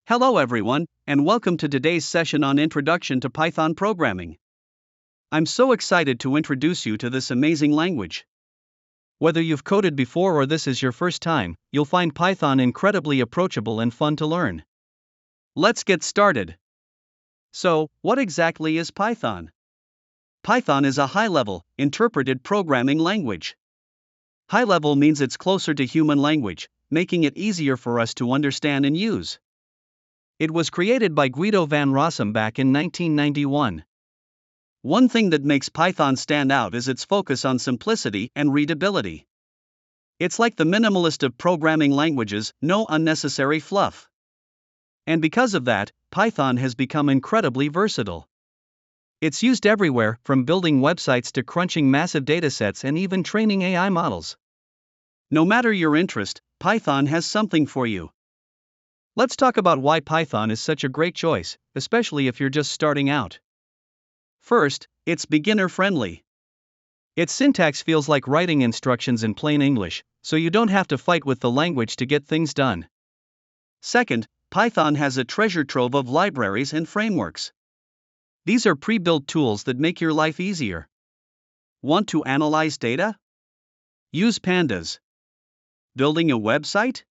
Hello everyone, and welcome to today's session on Introduction to Python Programming. I'm so excited to introduce you to this amazing language. Whether you've coded before or this is your first time, you'll find Python incredibly approachable and fun to learn. Let's get started. So, what exactly is Python? Python is a high-level, interpreted programming language. High-level means it's closer to human language, making it easier for us to understand and use. It was created by Guido van Rossum back in 1991. One thing that makes Python stand out is its focus on simplicity and readability. It's like the minimalist of programming languages, no unnecessary fluff. And because of that, Python has become incredibly versatile. It's used everywhere, from building websites to crunching massive datasets and even training AI models. No matter your interest, Python has something for you. Let's talk about why Python is such a great choice, especially if you're just starting out. First, it's beginner-friendly. Its syntax feels like writing instructions in plain English, so you don't have to fight with the language to get things done. Second, Python has a treasure trove of libraries and frameworks. These are pre-built tools that make your life easier. Want to analyze data? Use Pandas. Building a website?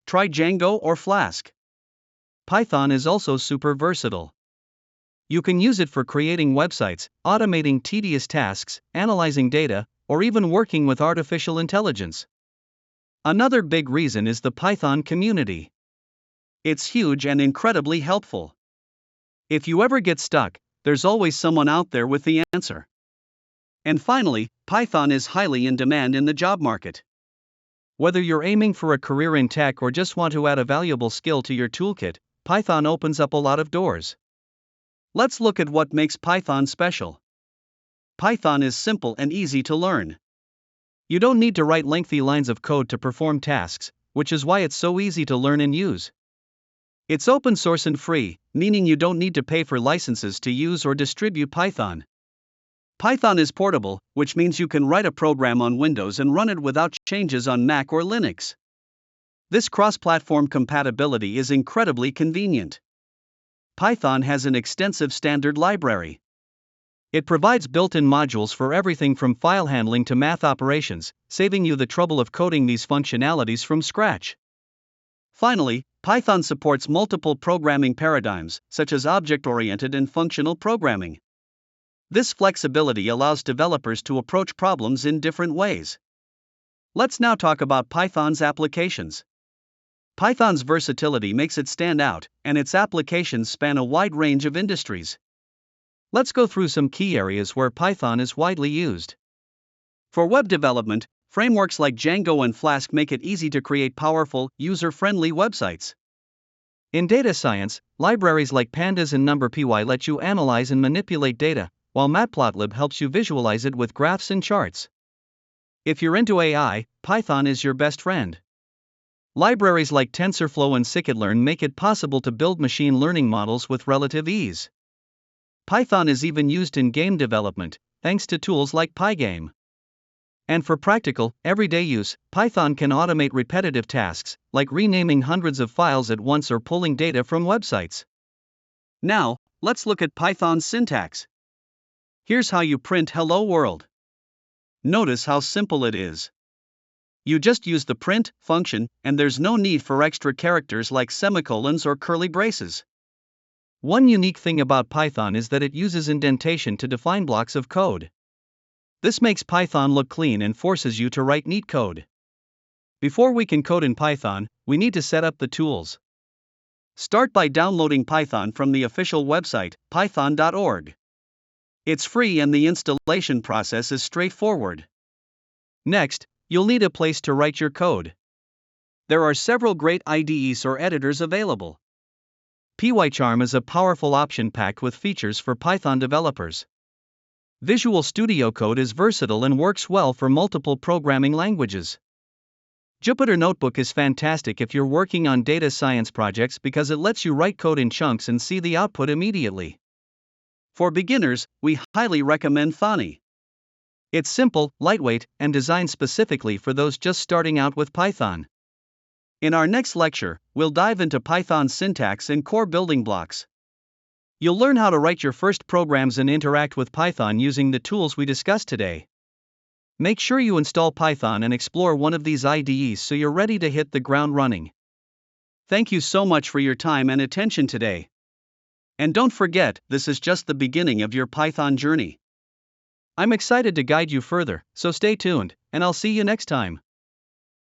Try Django or Flask. Python is also super versatile. You can use it for creating websites, automating tedious tasks, analyzing data, or even working with artificial intelligence. Another big reason is the Python community. It's huge and incredibly helpful. If you ever get stuck, there's always someone out there with the answer. And finally, Python is highly in demand in the job market. Whether you're aiming for a career in tech or just want to add a valuable skill to your toolkit, Python opens up a lot of doors. Let's look at what makes Python special. Python is simple and easy to learn. You don't need to write lengthy lines of code to perform tasks, which is why it's so easy to learn and use. It's open source and free, meaning you don't need to pay for licenses to use or distribute Python. Python is portable, which means you can write a program on Windows and run it without changes on Mac or Linux. This cross-platform compatibility is incredibly convenient. Python has an extensive standard library. It provides built-in modules for everything from file handling to math operations, saving you the trouble of coding these functionalities from scratch. Finally, Python supports multiple programming paradigms, such as object-oriented and functional programming. This flexibility allows developers to approach problems in different ways. Let's now talk about Python's applications. Python's versatility makes it stand out, and its applications span a wide range of industries. Let's go through some key areas where Python is widely used. For web development, frameworks like Django and Flask make it easy to create powerful, user-friendly websites. In data science, libraries like Pandas and NumPy let you analyze and manipulate data, while Matplotlib helps you visualize it with graphs and charts. If you're into AI, Python is your best friend. Libraries like TensorFlow and Scikit-learn make it possible to build machine learning models with relative ease. Python is even used in game development, thanks to tools like Pygame. And for practical, everyday use, Python can automate repetitive tasks, like renaming hundreds of files at once or pulling data from websites. Now, let's look at Python's syntax. Here's how you print "Hello World." Notice how simple it is. You just use the print function, and there's no need for extra characters like semicolons or curly braces. One unique thing about Python is that it uses indentation to define blocks of code. This makes Python look clean and forces you to write neat code. Before we can code in Python, we need to set up the tools. Start by downloading Python from the official website, python.org. It's free and the installation process is straightforward. Next, you'll need a place to write your code. There are several great IDEs or editors available. PyCharm is a powerful option packed with features for Python developers. Visual Studio Code is versatile and works well for multiple programming languages. Jupyter Notebook is fantastic if you're working on data science projects because it lets you write code in chunks and see the output immediately. For beginners, we highly recommend Thonny. It's simple, lightweight, and designed specifically for those just starting out with Python. In our next lecture, we'll dive into Python's syntax and core building blocks. You'll learn how to write your first programs and interact with Python using the tools we discussed today. Make sure you install Python and explore one of these IDEs so you're ready to hit the ground running. Thank you so much for your time and attention today. And don't forget, this is just the beginning of your Python journey. I'm excited to guide you further, so stay tuned, and I'll see you next time.